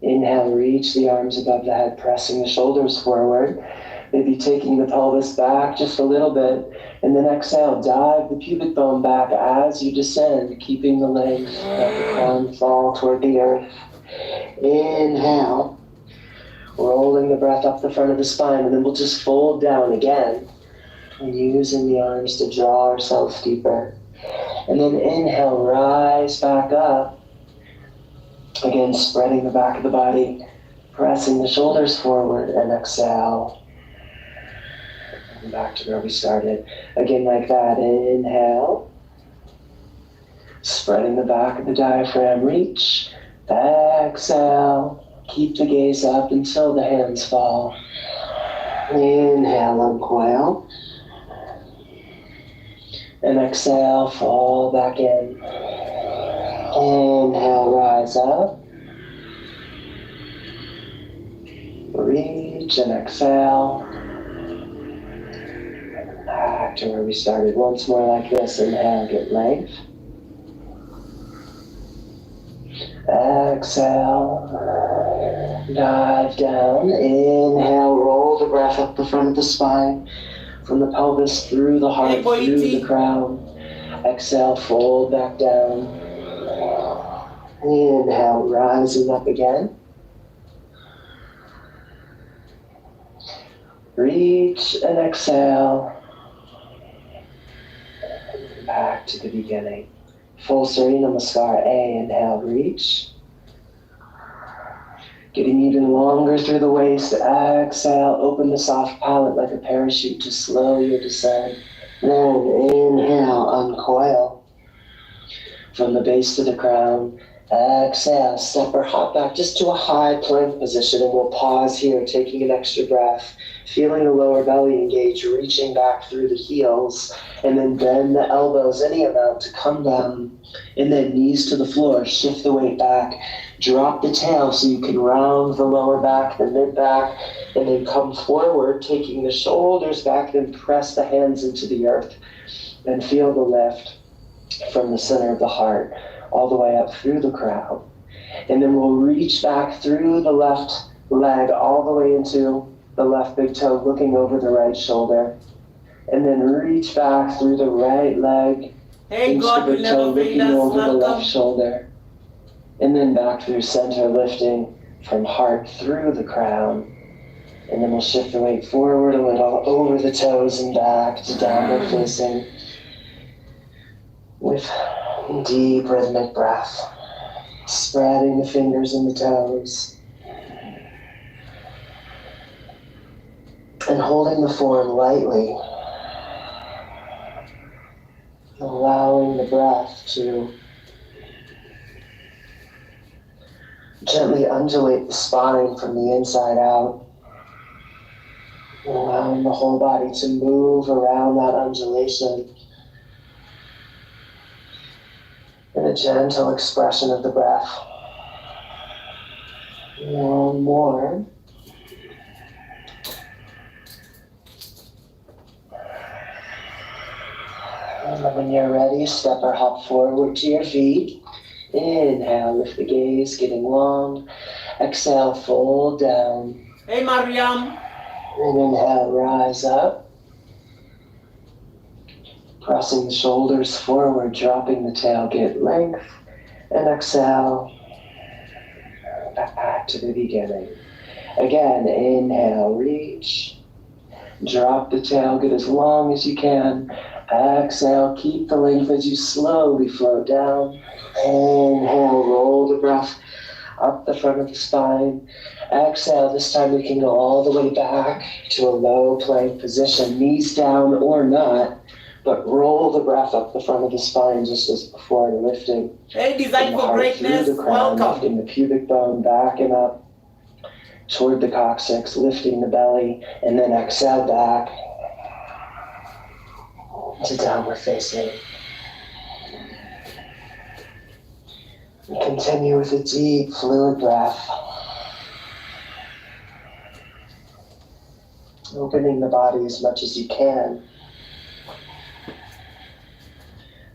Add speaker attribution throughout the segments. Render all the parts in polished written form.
Speaker 1: Inhale, reach the arms above the head, pressing the shoulders forward. Maybe taking the pelvis back just a little bit. And then exhale, dive the pubic bone back as you descend, keeping the length, let the crown fall toward the earth. Inhale, rolling the breath up the front of the spine, and then we'll just fold down again, using the arms to draw ourselves deeper. And then inhale, rise back up. Again, spreading the back of the body, pressing the shoulders forward, and exhale. And back to where we started. Again, like that. Inhale. Spreading the back of the diaphragm, reach. Exhale. Keep the gaze up until the hands fall. Inhale, uncoil. And exhale, fall back in. Inhale, rise up. Reach and exhale. And back to where we started. Once more like this. Inhale, get length. Exhale. Dive down. Inhale, roll the breath up the front of the spine. From the pelvis through the heart, through the crown. Exhale, fold back down. Inhale, rising up again. Reach and exhale. Back to the beginning. Full Surya Namaskar. A, inhale, reach. Getting even longer through the waist. Exhale, open the soft palate like a parachute to slow your descent. Then inhale, uncoil. From the base to the crown. Exhale, step or hop back just to a high plank position, and we'll pause here, taking an extra breath, feeling the lower belly engage, reaching back through the heels, and then bend the elbows any amount to come down, and then knees to the floor, shift the weight back, drop the tail so you can round the lower back, the mid back, and then come forward, taking the shoulders back, then press the hands into the earth, and feel the lift from the center of the heart, all the way up through the crown. And then we'll reach back through the left leg all the way into the left big toe, looking over the right shoulder. And then reach back through the right leg, into the big toe, looking over the left shoulder. And then back through center, lifting from heart through the crown. And then we'll shift the weight forward a little, over the toes and back to downward facing. With deep rhythmic breath, spreading the fingers and the toes, and holding the form lightly, allowing the breath to gently undulate the spine from the inside out, allowing the whole body to move around that undulation. And a gentle expression of the breath. One more. And when you're ready, step or hop forward to your feet. Inhale, lift the gaze, getting long. Exhale, fold down.
Speaker 2: Hey, Mariam.
Speaker 1: And inhale, rise up. Pressing the shoulders forward, dropping the tail, get length, and exhale, back to the beginning. Again, inhale, reach, drop the tail, get as long as you can. Exhale, keep the length as you slowly float down. Inhale, roll the breath up the front of the spine. Exhale, this time we can go all the way back to a low plank position, knees down or not. But roll the breath up the front of the spine just as before, lifting.
Speaker 2: Hey, Design for Greatness, welcome.
Speaker 1: Lifting the pubic bone back and up toward the coccyx, lifting the belly, and then exhale back to downward facing. And continue with a deep, fluid breath. Opening the body as much as you can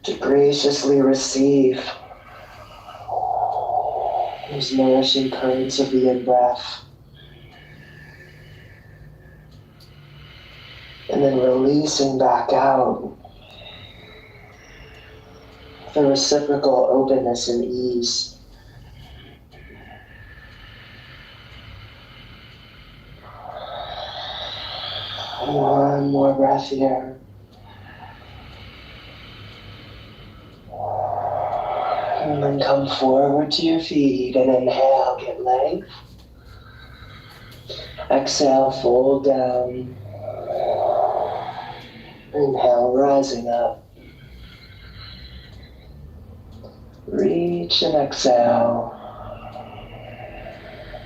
Speaker 1: to graciously receive Those nourishing currents of the in-breath. And then releasing back out. The reciprocal openness and ease. One more breath here. And then come forward to your feet and inhale, get length. Exhale, fold down. Inhale, rising up. Reach and exhale.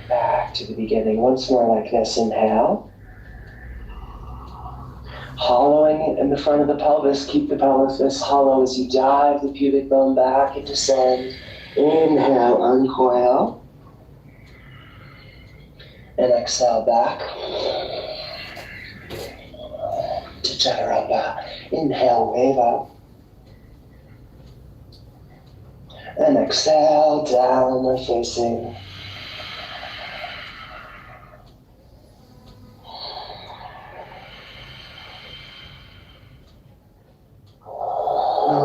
Speaker 1: Back to the beginning. Once more like this. Inhale. Hollowing in the front of the pelvis. Keep the pelvis hollow as you dive the pubic bone back and descend. Inhale, uncoil. And exhale back to chaturanga. Inhale, wave up. And exhale, downward facing.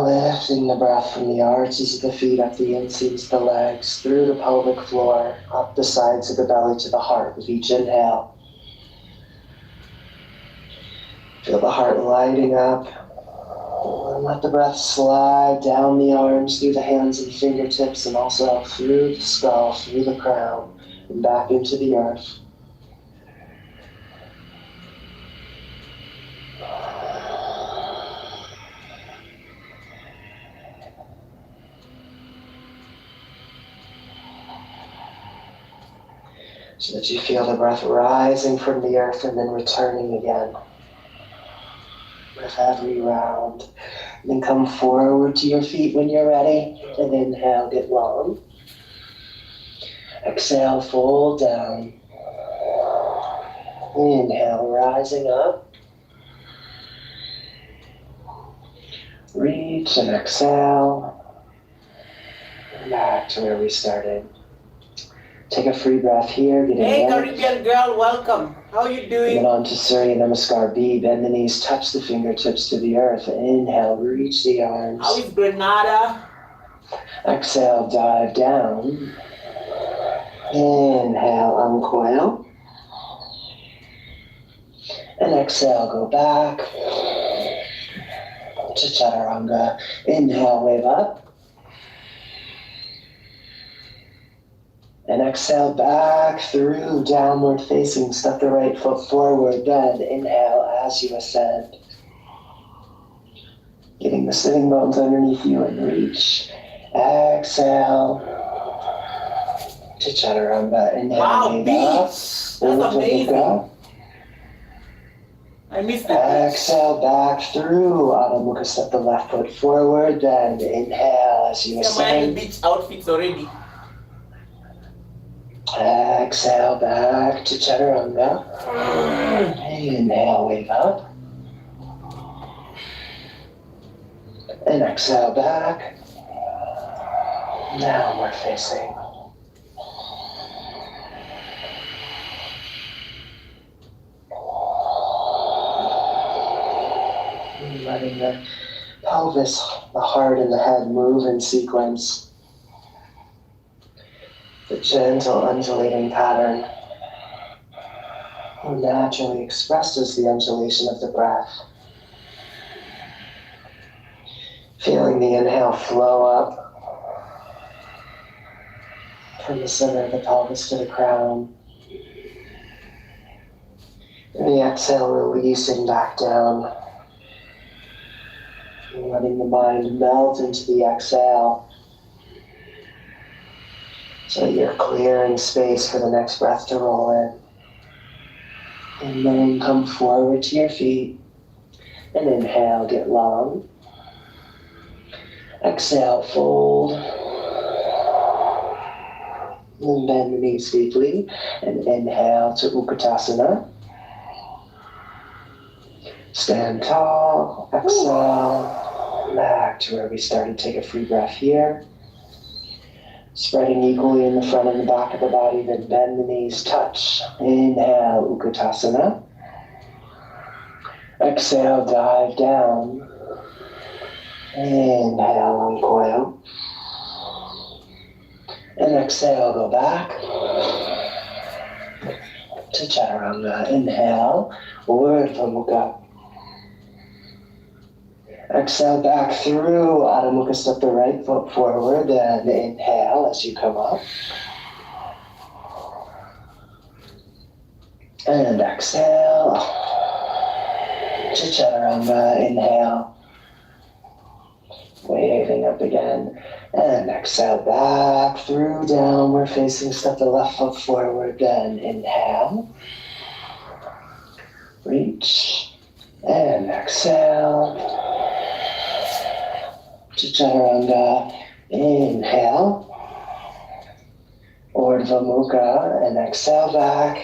Speaker 1: Lifting the breath from the arches of the feet, up the inseams of the legs, through the pelvic floor, up the sides of the belly to the heart with each inhale. Feel the heart lighting up. And let the breath slide down the arms, through the hands and fingertips, and also through the skull, through the crown, and back into the earth. So that you feel the breath rising from the earth and then returning again with every round. And then come forward to your feet when you're ready. And inhale, get long. Exhale, fold down. Inhale, rising up. Reach and exhale. And back to where we started. Take a free breath here.
Speaker 2: Hey, Caribbean girl, welcome. How you doing?
Speaker 1: And on to Surya, Namaskar B. Bend the knees, touch the fingertips to the earth. Inhale, reach the arms.
Speaker 2: How is Grenada?
Speaker 1: Exhale, dive down. Inhale, uncoil. And exhale, go back to chaturanga. Inhale, wave up. And exhale back through downward facing. Step the right foot forward, bend. Inhale as you ascend. Getting the sitting bones underneath you and reach. Exhale to chaturanga. Inhale,
Speaker 2: wow,
Speaker 1: wave
Speaker 2: beach.
Speaker 1: up.
Speaker 2: That's amazing. I missed it.
Speaker 1: Exhale back through Adho Mukha. Step the left foot forward, bend. Inhale as you
Speaker 2: I'm wearing
Speaker 1: ascend.
Speaker 2: beach outfits already.
Speaker 1: Exhale back to chaturanga. Inhale, wave up. And exhale back. Downward facing. Letting the pelvis, the heart, and the head move in sequence. The gentle undulating pattern naturally expresses the undulation of the breath. Feeling the inhale flow up from the center of the pelvis to the crown. And the exhale releasing back down. And letting the mind melt into the exhale. So you're clearing space for the next breath to roll in. And then come forward to your feet. And inhale, get long. Exhale, fold. And bend the knees deeply. And inhale to Utkatasana. Stand tall. Exhale. Back to where we started. Take a free breath here. Spreading equally in the front and the back of the body, then bend the knees, touch. Inhale, Utkatasana. Exhale, dive down. Inhale, uncoil. And exhale, go back to Chaturanga. Inhale, Urdhva Mukha. Exhale back through Adho Mukha, step the right foot forward, then inhale as you come up. And exhale to Chaturanga. Inhale. Waving up again. And exhale back through downward facing, step the left foot forward, then inhale. Reach. And exhale to Chaturanga. Inhale. Urdhva Mukha. And exhale back.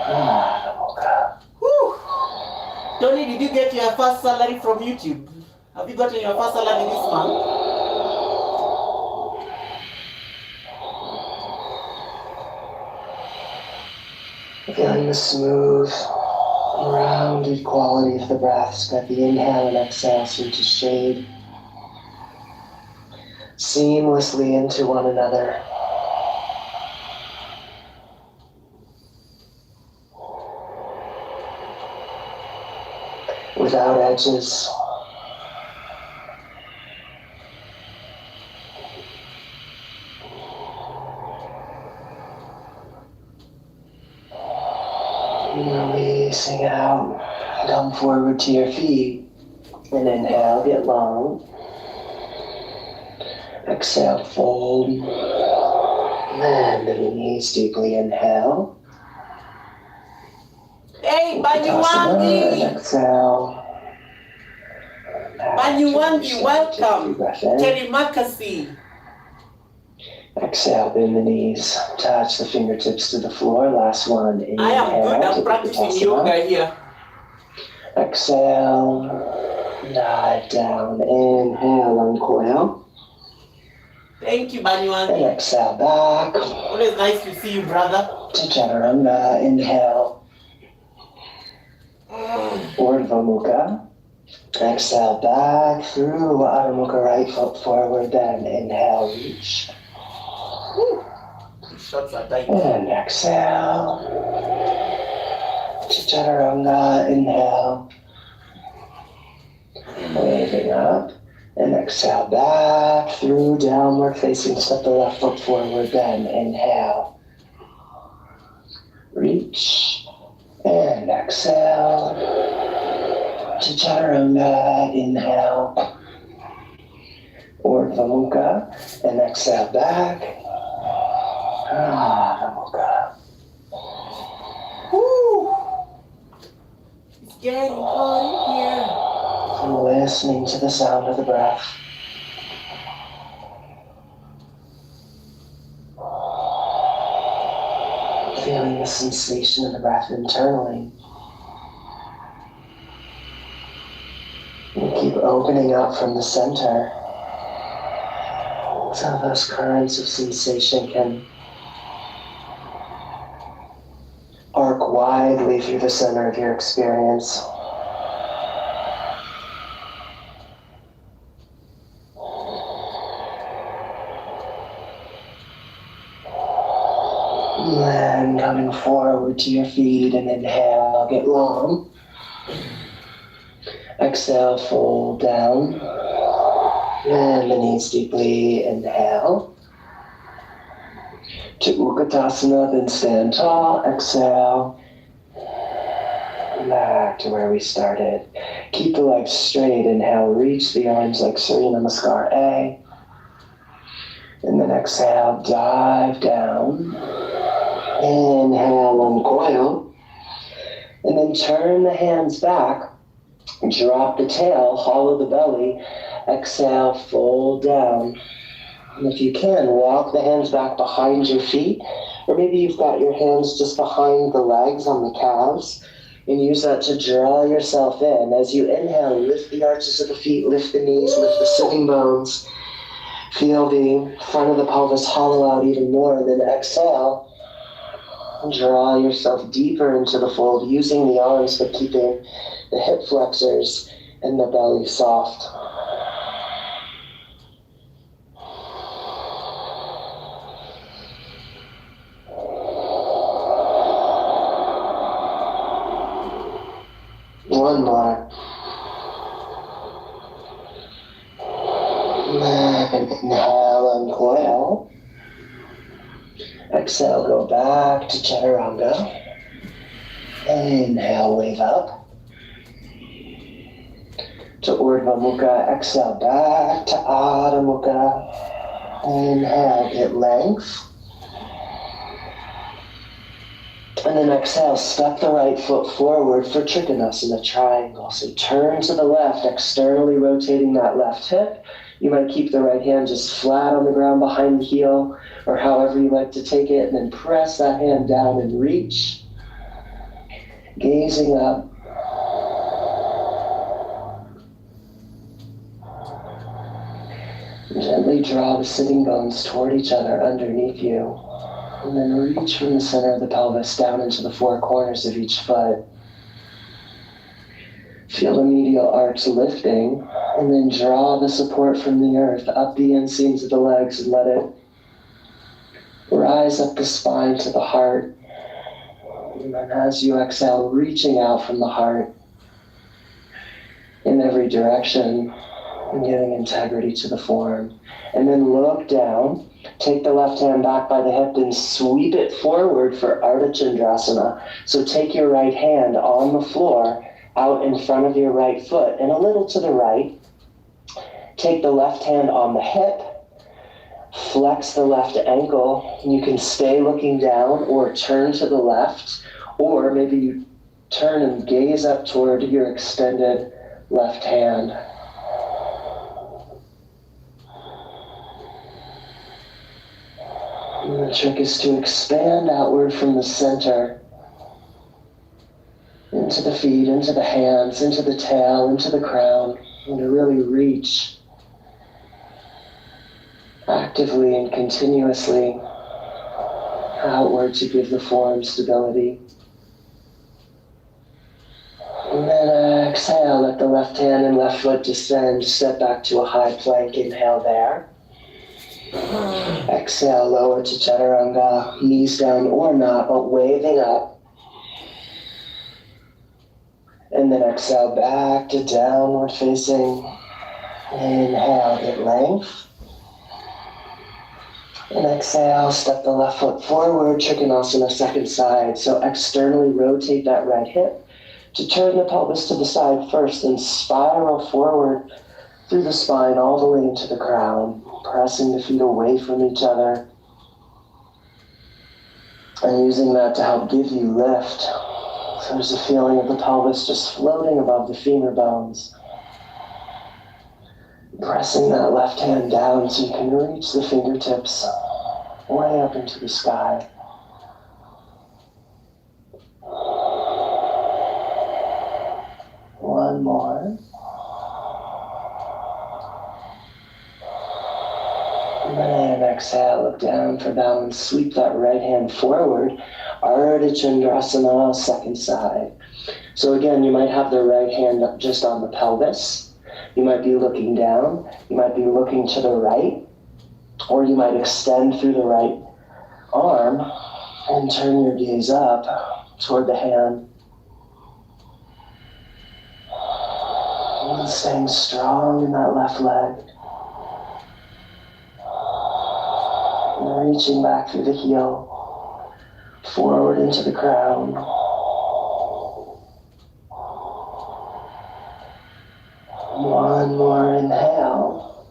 Speaker 1: Adho Mukha.
Speaker 2: Whew. Tony, did you get your first salary from YouTube? Have you gotten your first salary this month?
Speaker 1: Feeling the smooth, rounded quality of the breaths. Got the inhale and exhale so to shade seamlessly into one another. Without edges. Releasing out. Come forward to your feet. And inhale, get long. Exhale, fold. Bend the knees deeply. Inhale.
Speaker 2: Hey,
Speaker 1: And
Speaker 2: Banyuwangi!
Speaker 1: exhale.
Speaker 2: Banyuwangi, welcome.
Speaker 1: Breath in.
Speaker 2: Terimakasi.
Speaker 1: Exhale, bend the knees. Touch the fingertips to the floor. Last one. Inhale.
Speaker 2: I am good. I'm practicing yoga here.
Speaker 1: Exhale. Dive down. Inhale, uncoil.
Speaker 2: Thank you,
Speaker 1: And
Speaker 2: Banyuwangi.
Speaker 1: exhale back
Speaker 2: Always nice to see you, brother.
Speaker 1: to Chaturanga. Inhale. Urdhva Mukha. Exhale back through Adho Mukha, right foot forward, then inhale, reach.
Speaker 2: These shots are tight.
Speaker 1: And exhale to Chaturanga. Inhale. Waving up. And exhale back through downward facing, step the left foot forward, then inhale. Reach. And exhale to Chaturanga. Inhale. Urdhva Mukha. And exhale back. Adho Mukha.
Speaker 2: Woo! It's getting hot in here.
Speaker 1: Listening to the sound of the breath. Feeling the sensation of the breath internally. And keep opening up from the center. So those currents of sensation can arc widely through the center of your experience. And coming forward to your feet and inhale, get long. Exhale, fold down. And the knees deeply, inhale. To Utkatasana, then stand tall, exhale. Back to where we started. Keep the legs straight, inhale, reach the arms like Surya Namaskar A. And then exhale, dive down. Inhale, uncoil. And then turn the hands back. Drop the tail, hollow the belly. Exhale, fold down. And if you can, walk the hands back behind your feet. Or maybe you've got your hands just behind the legs on the calves. And use that to draw yourself in. As you inhale, lift the arches of the feet, lift the knees, lift the sitting bones. Feel the front of the pelvis hollow out even more, and then exhale. Draw yourself deeper into the fold, using the arms but keeping the hip flexors and the belly soft. One more. And inhale, uncoil. Exhale, go back to Chaturanga. Inhale, wave up to Urdhva Mukha. Exhale, back to Adho Mukha. Inhale, get length. And then exhale, step the right foot forward for Trikonasana triangle. So turn to the left, externally rotating that left hip. You might keep the right hand just flat on the ground behind the heel, or however you like to take it, and then press that hand down and reach. Gazing up. Gently draw the sitting bones toward each other underneath you. And then reach from the center of the pelvis down into the four corners of each foot. Feel the medial arch lifting, and then draw the support from the earth up the inseams of the legs and let it rise up the spine to the heart. And then as you exhale, reaching out from the heart in every direction and giving integrity to the form. And then look down, take the left hand back by the hip and sweep it forward for Ardha Chandrasana. So take your right hand on the floor out in front of your right foot and a little to the right. Take the left hand on the hip, flex the left ankle. You can stay looking down or turn to the left, or maybe you turn and gaze up toward your extended left hand. And the trick is to expand outward from the center, into the feet, into the hands, into the tail, into the crown, and to really reach actively and continuously outward to give the form stability. And then exhale, let the left hand and left foot descend, step back to a high plank, inhale there. Exhale, lower to Chaturanga, knees down or not, but waving up. And then exhale back to downward facing. Inhale, get length. And exhale, step the left foot forward, Trikonasana, second side. So externally rotate that right hip to turn the pelvis to the side first, and spiral forward through the spine all the way into the crown, pressing the feet away from each other and using that to help give you lift. So there's a feeling of the pelvis just floating above the femur bones. Pressing that left hand down so you can reach the fingertips way up into the sky. One more. And then exhale, look down for balance. Sweep that right hand forward. Ardha Chandrasana, second side. So again, you might have the right hand up just on the pelvis. You might be looking down. You might be looking to the right. Or you might extend through the right arm and turn your gaze up toward the hand. And staying strong in that left leg. And reaching back through the heel, forward into the crown. One more inhale.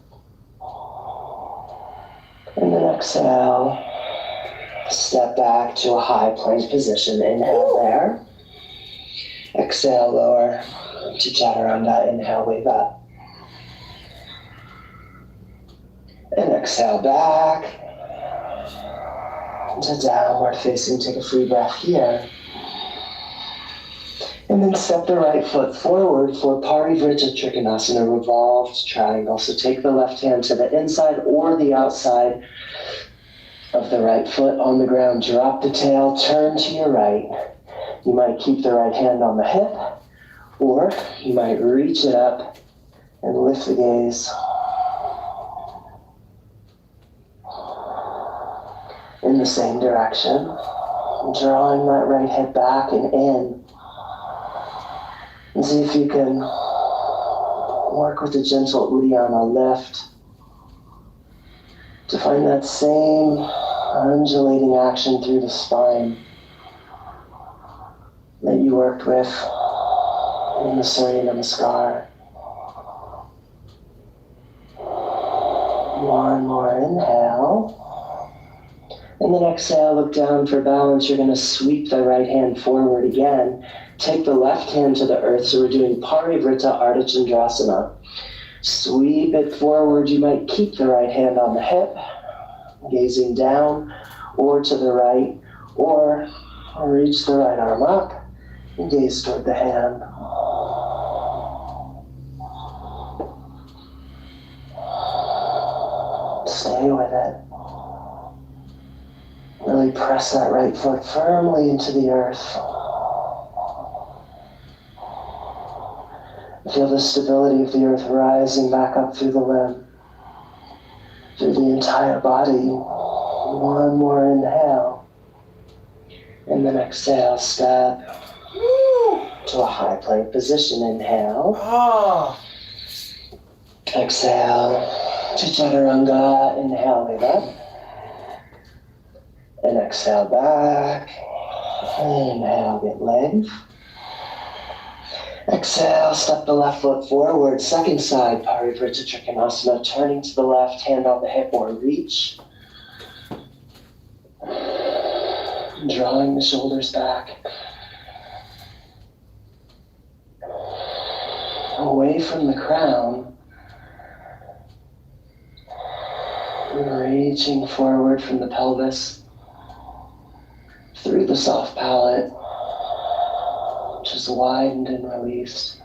Speaker 1: And then exhale. Step back to a high plank position. Inhale there. Exhale, lower to Chaturanga. Inhale, wave up. And exhale back to downward facing. Take a free breath here. And then step the right foot forward for Parivrtta Trikonasana, revolved triangle. So take the left hand to the inside or the outside of the right foot on the ground. Drop the tail, turn to your right. You might keep the right hand on the hip, or you might reach it up and lift the gaze. In the same direction, drawing that right hip back and in. And see if you can work with a gentle Uddiyana lift to find that same undulating action through the spine that you worked with in the Surya Namaskar. One more inhale. And then exhale, look down for balance. You're going to sweep the right hand forward again. Take the left hand to the earth. So we're doing Parivrtta Ardha Chandrasana. Sweep it forward. You might keep the right hand on the hip, gazing down or to the right, or reach the right arm up and gaze toward the hand. Stay with it. Really press that right foot firmly into the earth. Feel the stability of the earth rising back up through the limb, through the entire body. One more inhale. And then exhale, step to a high plank position. Inhale. Exhale to Chaturanga. Inhale, wave up. And exhale back. Inhale, get length. Exhale, step the left foot forward. Second side, Parivrtta Trikonasana. Turning to the left, hand on the hip or reach. Drawing the shoulders back. Away from the crown. Reaching forward from the pelvis. Through the soft palate, which is widened and released.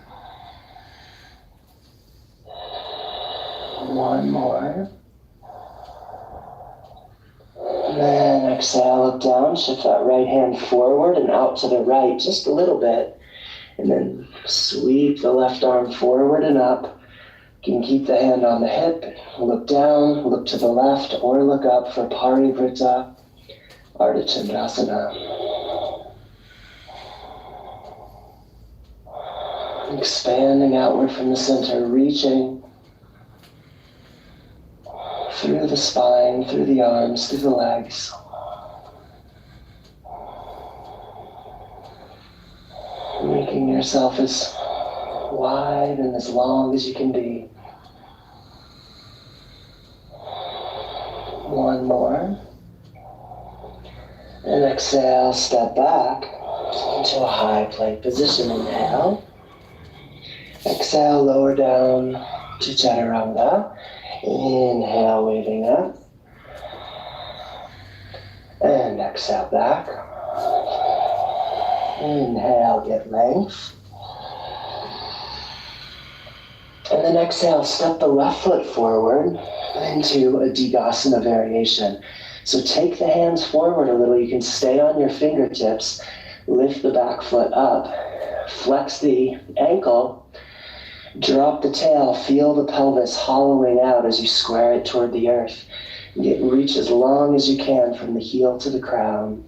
Speaker 1: One more. And then exhale, look down, shift that right hand forward and out to the right just a little bit. And then sweep the left arm forward and up. You can keep the hand on the hip, look down, look to the left, or look up for Parivrtta Ardha Chandrasana. Expanding outward from the center, reaching through the spine, through the arms, through the legs. Making yourself as wide and as long as you can be. One more. And exhale, step back into a high plank position. Inhale. Exhale, lower down to Chaturanga. Inhale, waving up. And exhale back. Inhale, get length. And then exhale, step the left foot forward into a Digasana variation. So take the hands forward a little. You can stay on your fingertips. Lift the back foot up. Flex the ankle. Drop the tail. Feel the pelvis hollowing out as you square it toward the earth. Reach as long as you can from the heel to the crown.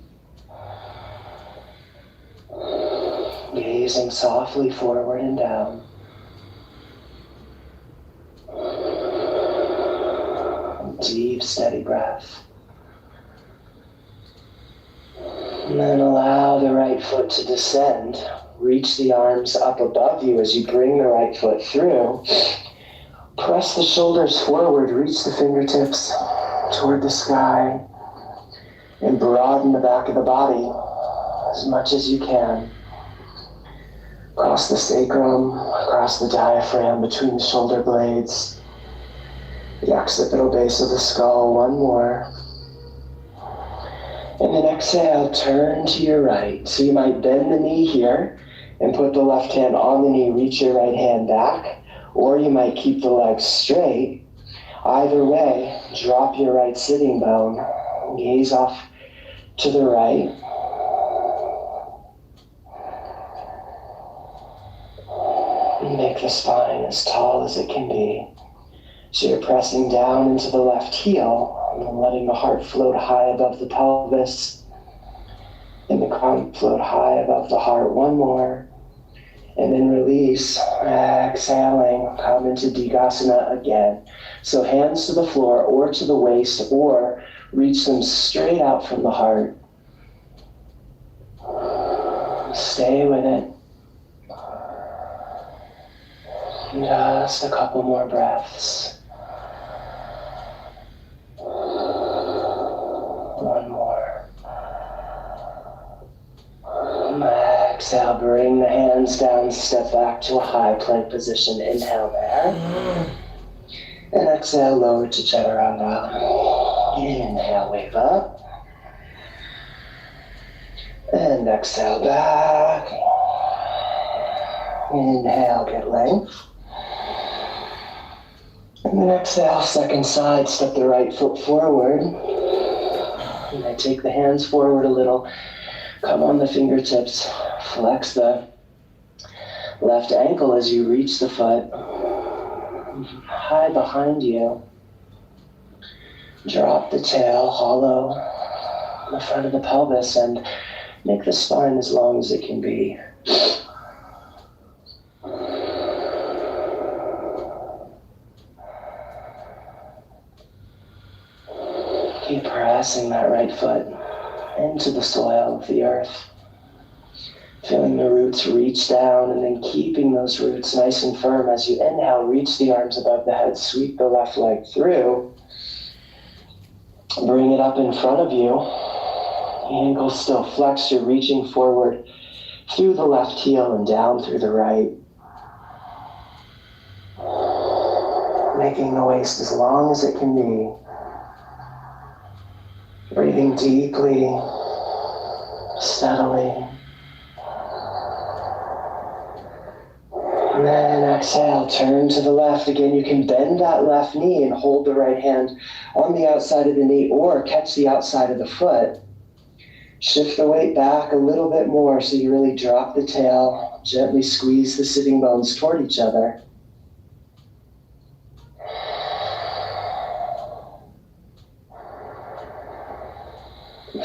Speaker 1: Gazing softly forward and down. Deep, steady breath. And then allow the right foot to descend. Reach the arms up above you as you bring the right foot through. Press the shoulders forward. Reach the fingertips toward the sky. And broaden the back of the body as much as you can. Across the sacrum, across the diaphragm, between the shoulder blades. The occipital base of the skull. One more. And then exhale, turn to your right. So you might bend the knee here And put the left hand on the knee, reach your right hand back, or you might keep the legs straight. Either way, drop your right sitting bone, gaze off to the right. And make the spine as tall as it can be. So you're pressing down into the left heel, and letting the heart float high above the pelvis, and the crown float high above the heart. One more. And then release, exhaling, come into Digasana again. So hands to the floor or to the waist, or reach them straight out from the heart. Stay with it. Just a couple more breaths. One more. Exhale, bring the hands down, step back to a high plank position. Inhale there. And exhale, lower to Chaturanga. Inhale, wave up. And exhale back. Inhale, get length. And then exhale, second side, step the right foot forward. And I take the hands forward a little. Come on the fingertips, flex the left ankle as you reach the foot high behind you. Drop the tail, hollow the front of the pelvis, and make the spine as long as it can be. Keep pressing that right foot into the soil of the earth. Feeling the roots reach down, and then keeping those roots nice and firm. As you inhale, reach the arms above the head, sweep the left leg through. Bring it up in front of you. The ankle's still flexed. You're reaching forward through the left heel and down through the right. Making the waist as long as it can be. Breathing deeply, steadily. And then exhale, turn to the left. Again, you can bend that left knee and hold the right hand on the outside of the knee, or catch the outside of the foot. Shift the weight back a little bit more so you really drop the tail. Gently squeeze the sitting bones toward each other.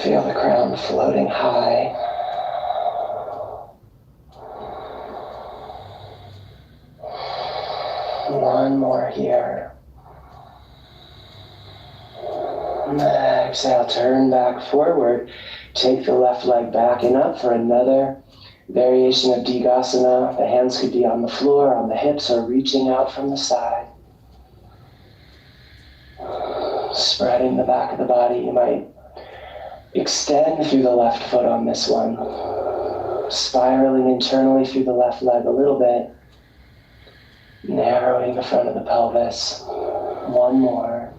Speaker 1: Feel the crown floating high. One more here. Exhale, turn back forward. Take the left leg back and up for another variation of Digasana. The hands could be on the floor, on the hips, or reaching out from the side. Spreading the back of the body. You might extend through the left foot on this one. Spiraling internally through the left leg a little bit. Narrowing the front of the pelvis. One more.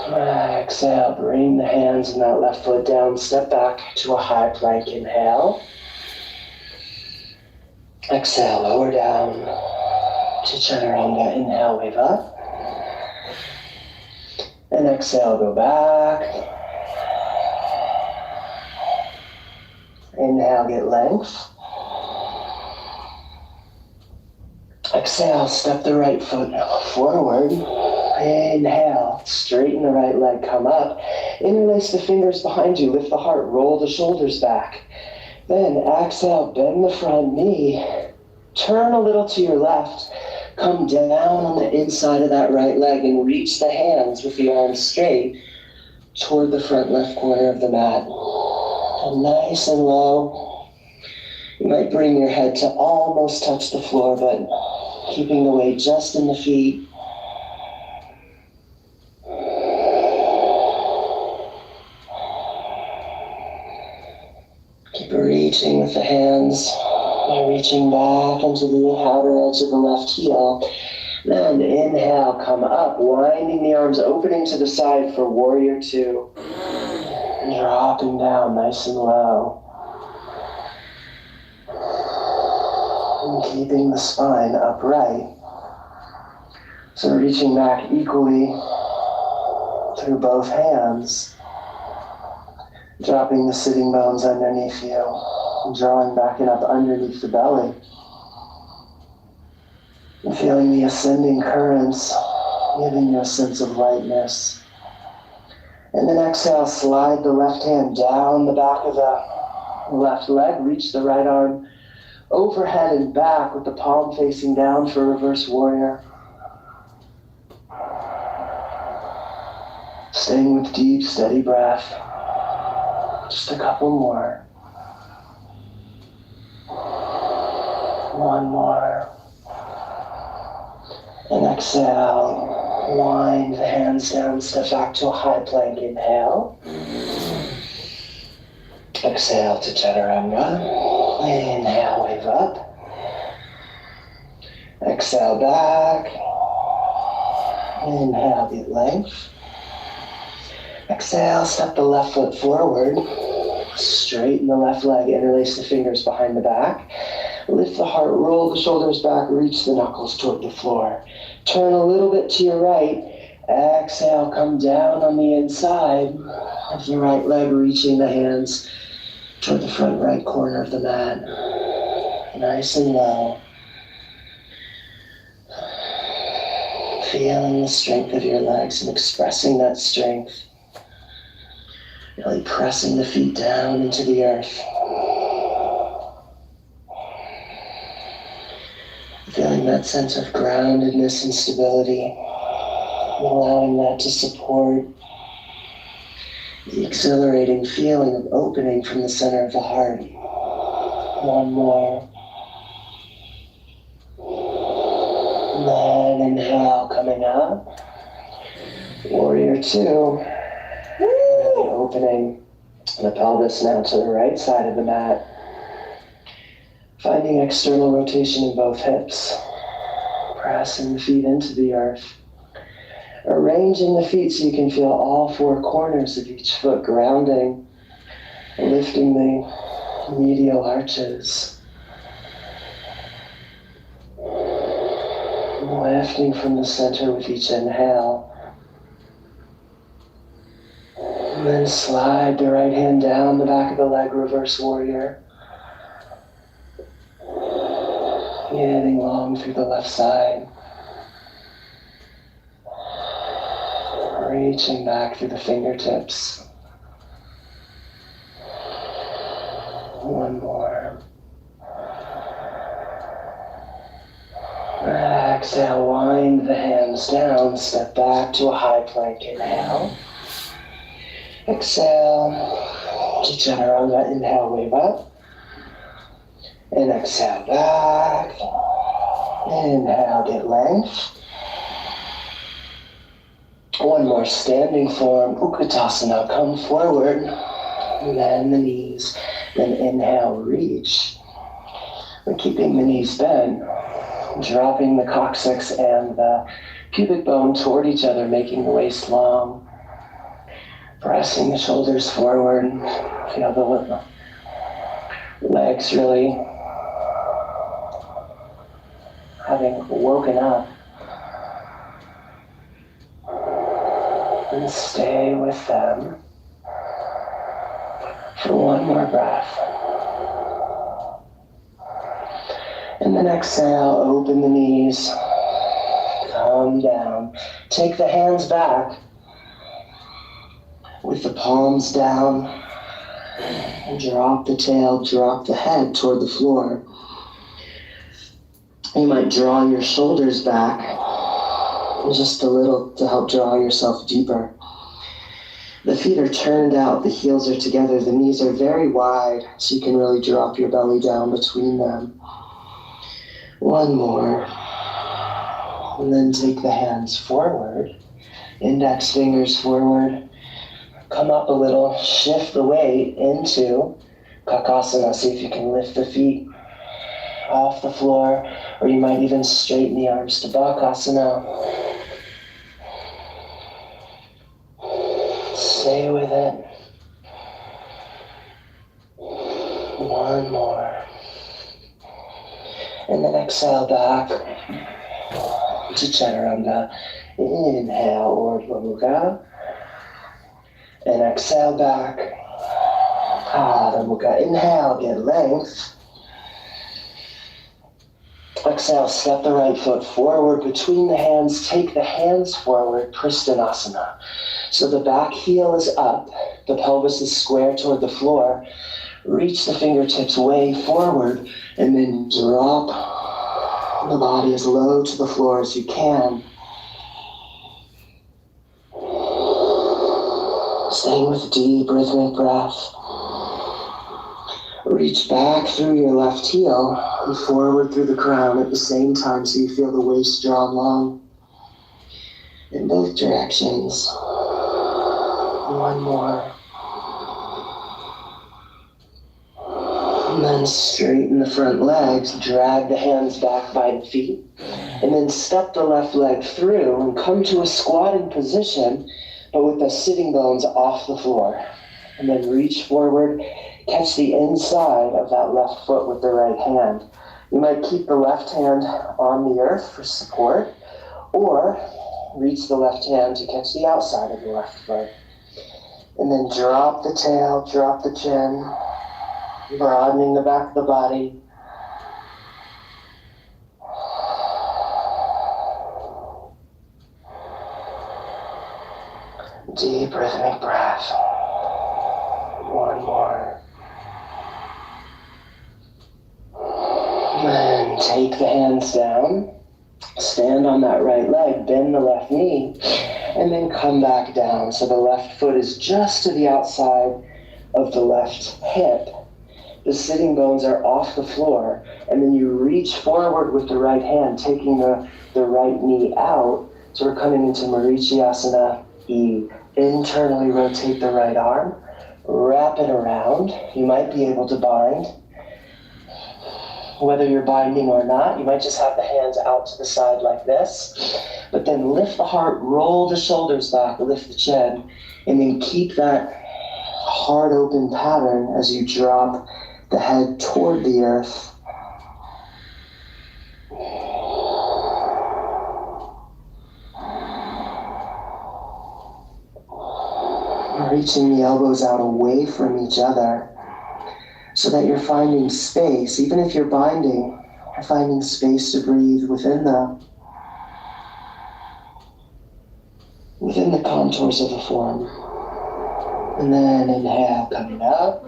Speaker 1: Exhale, bring the hands and that left foot down. Step back to a high plank. Inhale. Exhale, lower down to Chaturanga. Inhale, wave up. And exhale, go back. Inhale, get length. Exhale, step the right foot forward. Inhale, straighten the right leg, come up. Interlace the fingers behind you, lift the heart, roll the shoulders back. Then exhale, bend the front knee. Turn a little to your left. Come down on the inside of that right leg and reach the hands with the arms straight toward the front left corner of the mat. And nice and low. You might bring your head to almost touch the floor, but keeping the weight just in the feet. Keep reaching with the hands. By reaching back into the outer edge of the left heel. Then inhale, come up, winding the arms, opening to the side for warrior two. Dropping down nice and low. and keeping the spine upright. So reaching back equally through both hands, dropping the sitting bones underneath you, and drawing back and up underneath the belly. And feeling the ascending currents, giving you a sense of lightness. And then exhale, slide the left hand down the back of the left leg, reach the right arm overhead and back with the palm facing down for reverse warrior. Staying with deep, steady breath. Just a couple more. One more. And exhale, wind the hands down, step back to a high plank, inhale. Exhale to chaturanga. Inhale, wave up. Exhale back. Inhale, get length. Exhale, step the left foot forward. Straighten the left leg, interlace the fingers behind the back. Lift the heart, roll the shoulders back, reach the knuckles toward the floor. Turn a little bit to your right. Exhale, come down on the inside of the right leg, reaching the hands toward the front right corner of the mat. Nice and low. Feeling the strength of your legs and expressing that strength. Really pressing the feet down into the earth. Feeling that sense of groundedness and stability. Allowing that to support the exhilarating feeling of opening from the center of the heart. One more. And then inhale, coming up. Warrior two. Really opening the pelvis now to the right side of the mat. Finding external rotation in both hips. Pressing the feet into the earth. Arranging the feet so you can feel all four corners of each foot grounding. Lifting the medial arches. Lifting from the center with each inhale. And then slide the right hand down the back of the leg, reverse warrior. Getting long through the left side. Reaching back through the fingertips. One more. Exhale, wind the hands down, step back to a high plank, inhale. Exhale, to chaturanga, inhale, wave up. And exhale back. Inhale, get length. One more standing form, Utkatasana, come forward. And then the knees, then inhale, reach. We're keeping the knees bent. Dropping the coccyx and the pubic bone toward each other, making the waist long. Pressing the shoulders forward. Feel the legs really having woken up. And stay with them for one more breath. And then exhale, open the knees, come down. Take the hands back with the palms down. And drop the tail, drop the head toward the floor. You might draw your shoulders back just a little to help draw yourself deeper. The feet are turned out, the heels are together, the knees are very wide, so you can really drop your belly down between them. One more. And then take the hands forward, index fingers forward, come up a little, shift the weight into Kakasana. See if you can lift the feet off the floor, or you might even straighten the arms to Bakasana. Stay with it. One more. And then exhale back to Chaturanga. Inhale, Urdhva Mukha. And exhale back. Adho Mukha. Inhale, get length. Exhale, step the right foot forward between the hands. Take the hands forward, Pristinasana. So the back heel is up. The pelvis is square toward the floor. Reach the fingertips way forward and then drop the body as low to the floor as you can. Staying with deep rhythmic breath. Reach back through your left heel and forward through the crown at the same time so you feel the waist drawn long in both directions. One more. And then straighten the front legs, drag the hands back by the feet, and then step the left leg through and come to a squatting position, but with the sitting bones off the floor. And then reach forward, catch the inside of that left foot with the right hand. You might keep the left hand on the earth for support, or reach the left hand to catch the outside of the left foot. And then drop the tail, drop the chin, broadening the back of the body. Deep rhythmic breath. One more. Then take the hands down, stand on that right leg, bend the left knee, and then come back down. So the left foot is just to the outside of the left hip. The sitting bones are off the floor, and then you reach forward with the right hand, taking the right knee out. So we're coming into Marichyasana E. Internally rotate the right arm, wrap it around. You might be able to bind. Whether you're binding or not, you might just have the hands out to the side like this. But then lift the heart, roll the shoulders back, lift the chin, and then keep that heart open pattern as you drop the head toward the earth. Reaching the elbows out away from each other so that you're finding space. Even if you're binding, you're finding space to breathe within the contours of the form. And then inhale, coming up,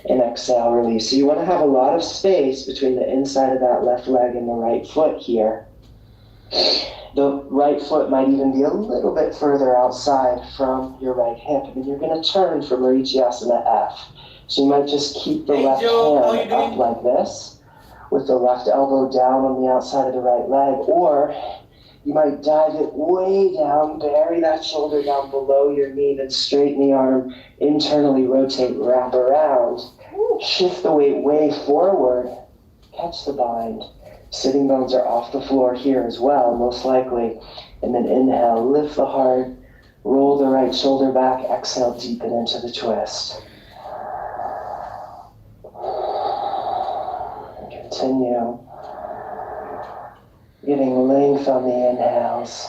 Speaker 1: and exhale, release. So you want to have a lot of space between the inside of that left leg and the right foot here. The right foot might even be a little bit further outside from your right hip, and then you're going to turn for Marichyasana F. So you might just keep the left hand up like this, with the left elbow down on the outside of the right leg, or you might dive it way down, bury that shoulder down below your knee, then straighten the arm, internally rotate, wrap around, shift the weight way forward, catch the bind. Sitting bones are off the floor here as well, most likely. And then inhale, lift the heart, roll the right shoulder back, exhale, deepen into the twist. And continue getting length on the inhales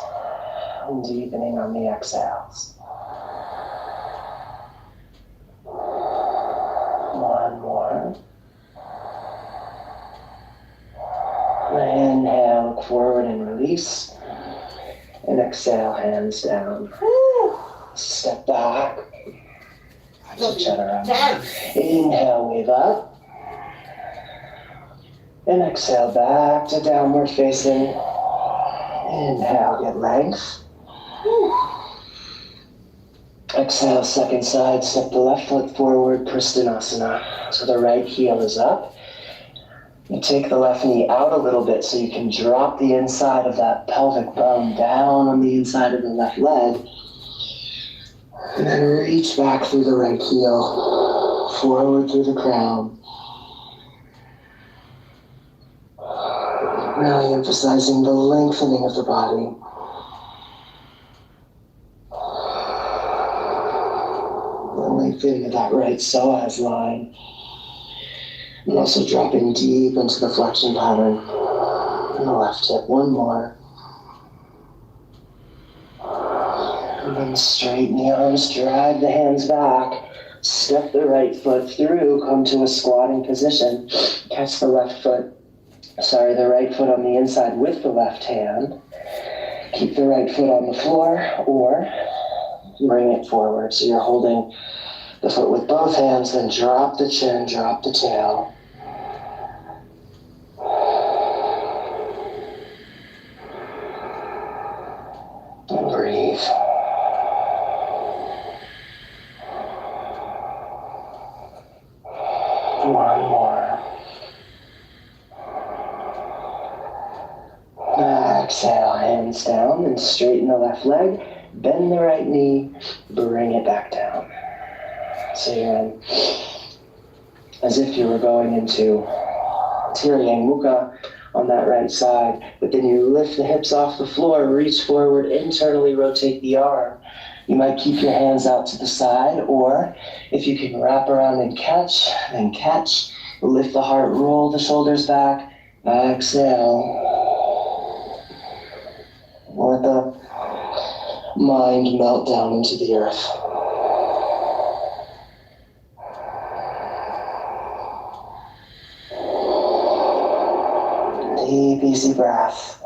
Speaker 1: and deepening on the exhales. One more. Inhale, look forward and release. And exhale, hands down. Step back. Inhale, wave up. And exhale, back to downward facing. Inhale, get length. Exhale, second side, step the left foot forward, Pristinasana. So the right heel is up. You take the left knee out a little bit so you can drop the inside of that pelvic bone down on the inside of the left leg. And then reach back through the right heel, forward through the crown. Really emphasizing the lengthening of the body. The lengthening of that right psoas line. And also dropping deep into the flexion pattern in the left hip. One more. And then straighten the arms, drag the hands back. Step the right foot through, come to a squatting position. Catch the right foot on the inside with the left hand. Keep the right foot on the floor or bring it forward. So you're holding the foot with both hands, then drop the chin, drop the tail. And breathe. One more. Exhale, hands down and straighten the left leg. Bend the right knee, bring it back down. So you're in as if you were going into Tiryang Mukha on that right side, but then you lift the hips off the floor, reach forward, internally rotate the arm. You might keep your hands out to the side, or if you can wrap around and catch, then catch. Lift the heart, roll the shoulders back, exhale. Let the mind melt down into the earth. Deep, easy breath.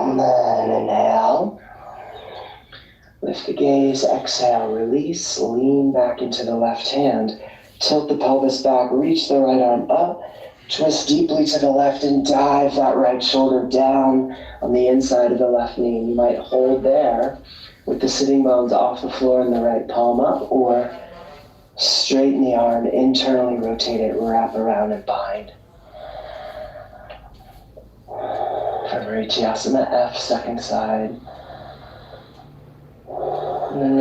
Speaker 1: And then inhale. Lift the gaze, exhale, release, lean back into the left hand. Tilt the pelvis back, reach the right arm up, twist deeply to the left and dive that right shoulder down on the inside of the left knee. You might hold there with the sitting bones off the floor and the right palm up, or straighten the arm, internally rotate it, wrap around and bind. From Vinyasa F, second side. And then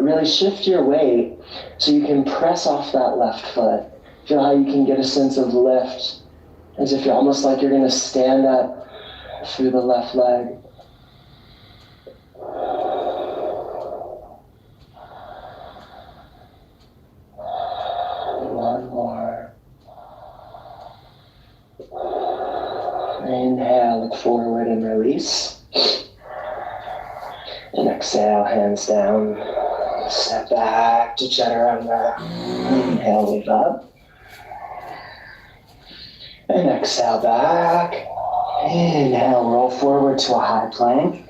Speaker 1: really shift your weight so you can press off that left foot. Feel how you can get a sense of lift, as if you're almost like you're going to stand up through the left leg. One more. Inhale, look forward and release. And exhale, hands down. Step back to Chaturanga. Inhale, wave up. And exhale back. Inhale, roll forward to a high plank.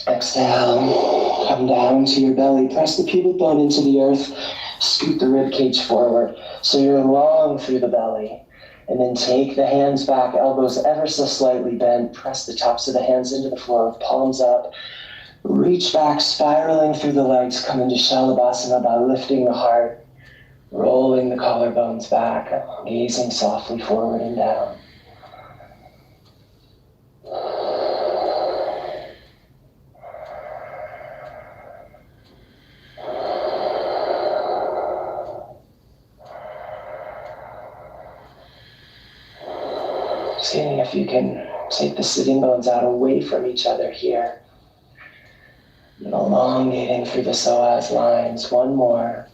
Speaker 1: Exhale, come down to your belly. Press the pubic bone into the earth. Scoot the rib cage forward so you're long through the belly. And then take the hands back, elbows ever so slightly bent. Press the tops of the hands into the floor with palms up. Reach back, spiraling through the legs. Come into Shalabhasana by lifting the heart, rolling the collarbones back, gazing softly forward and down. Seeing if you can take the sitting bones out away from each other here. And elongating through the psoas lines. One more.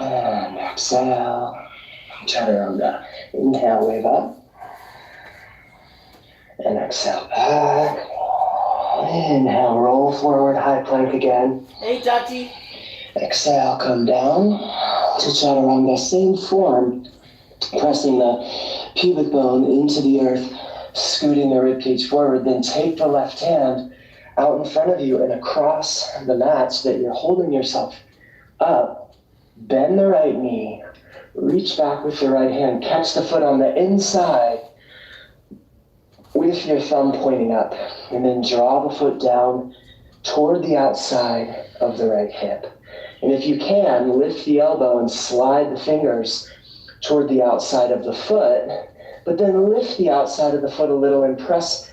Speaker 1: And exhale. Chaturanga. Inhale, wave up. And exhale back. Inhale, roll forward, high plank again.
Speaker 2: Hey, Tati.
Speaker 1: Exhale, come down to Chaturanga, same form. Pressing the pubic bone into the earth, scooting the ribcage forward, then take the left hand out in front of you and across the mat so that you're holding yourself up. Bend the right knee, reach back with the right hand, catch the foot on the inside with your thumb pointing up, and then draw the foot down toward the outside of the right hip. And if you can, lift the elbow and slide the fingers toward the outside of the foot, but then lift the outside of the foot a little and press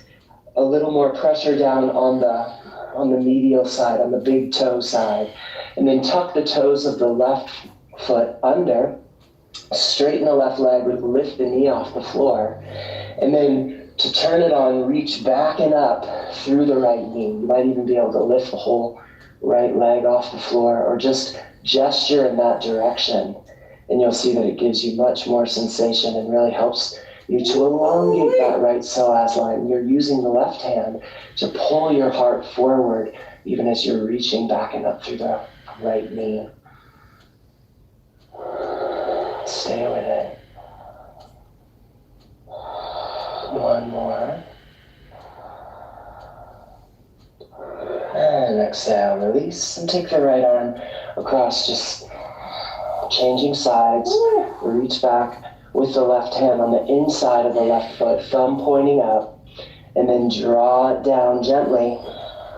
Speaker 1: a little more pressure down on the medial side, on the big toe side. And then tuck the toes of the left foot under, straighten the left leg, lift the knee off the floor, and then To turn it on, reach back and up through the right knee. You might even be able to lift the whole right leg off the floor or just gesture in that direction. And you'll see that it gives you much more sensation and really helps you to elongate that right psoas line. You're using the left hand to pull your heart forward even as you're reaching back and up through the right knee. Stay with it. One more. And exhale, release, and take the right arm across, just changing sides. Reach back with the left hand on the inside of the left foot, thumb pointing up, and then draw it down gently.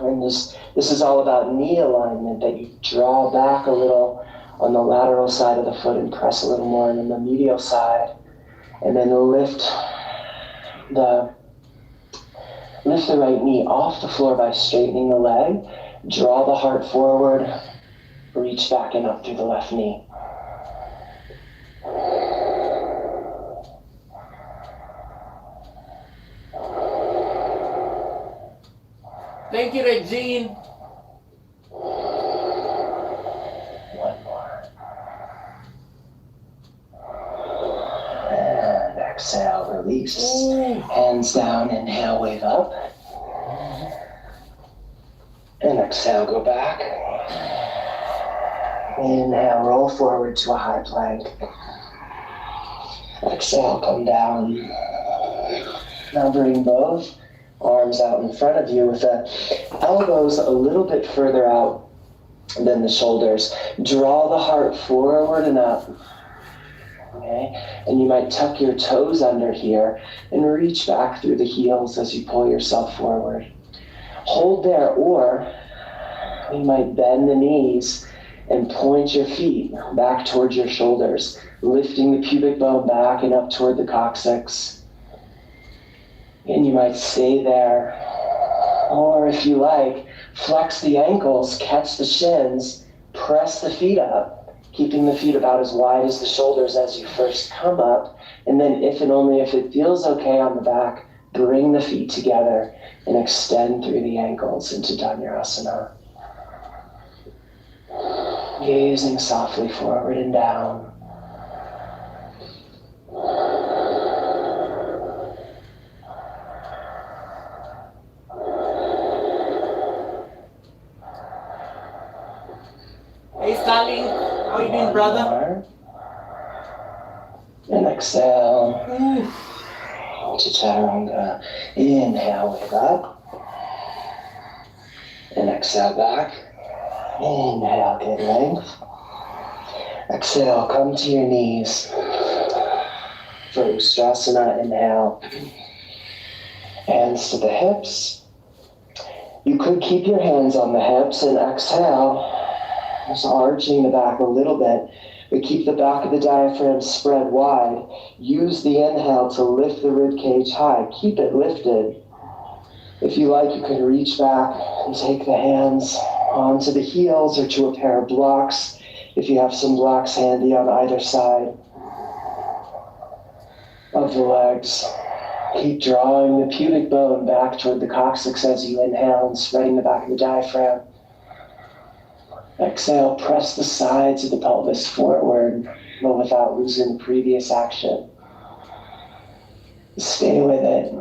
Speaker 1: And this is all about knee alignment, that you draw back a little on the lateral side of the foot and press a little more on the medial side. And then lift the right knee off the floor by straightening the leg. Draw the heart forward. Reach back and up through the left knee.
Speaker 2: Thank you, Regine.
Speaker 1: One more. And exhale, release. Hands down, inhale, wave up. And exhale, go back. Inhale, roll forward to a high plank. Exhale, come down. Now bring both arms out in front of you with the elbows a little bit further out than the shoulders. Draw the heart forward and up. Okay? And you might tuck your toes under here and reach back through the heels as you pull yourself forward. Hold there, or you might bend the knees and point your feet back towards your shoulders, lifting the pubic bone back and up toward the coccyx. And you might stay there. Or if you like, flex the ankles, catch the shins, press the feet up, keeping the feet about as wide as the shoulders as you first come up. And then if and only if it feels okay on the back, bring the feet together and extend through the ankles into Dhanurasana. Gazing softly forward and down.
Speaker 2: Hey, Starling. How are you doing, brother?
Speaker 1: And exhale. To Chaturanga. Inhale, wave up. And exhale back. Inhale, get length. Exhale, come to your knees. For Ustrasana, inhale. Hands to the hips. You could keep your hands on the hips and exhale. Just arching the back a little bit, but keep the back of the diaphragm spread wide. Use the inhale to lift the rib cage high. Keep it lifted. If you like, you can reach back and take the hands onto the heels or to a pair of blocks, if you have some blocks handy on either side of the legs. Keep drawing the pubic bone back toward the coccyx as you inhale and spreading the back of the diaphragm. Exhale, press the sides of the pelvis forward, but without losing the previous action. Stay with it.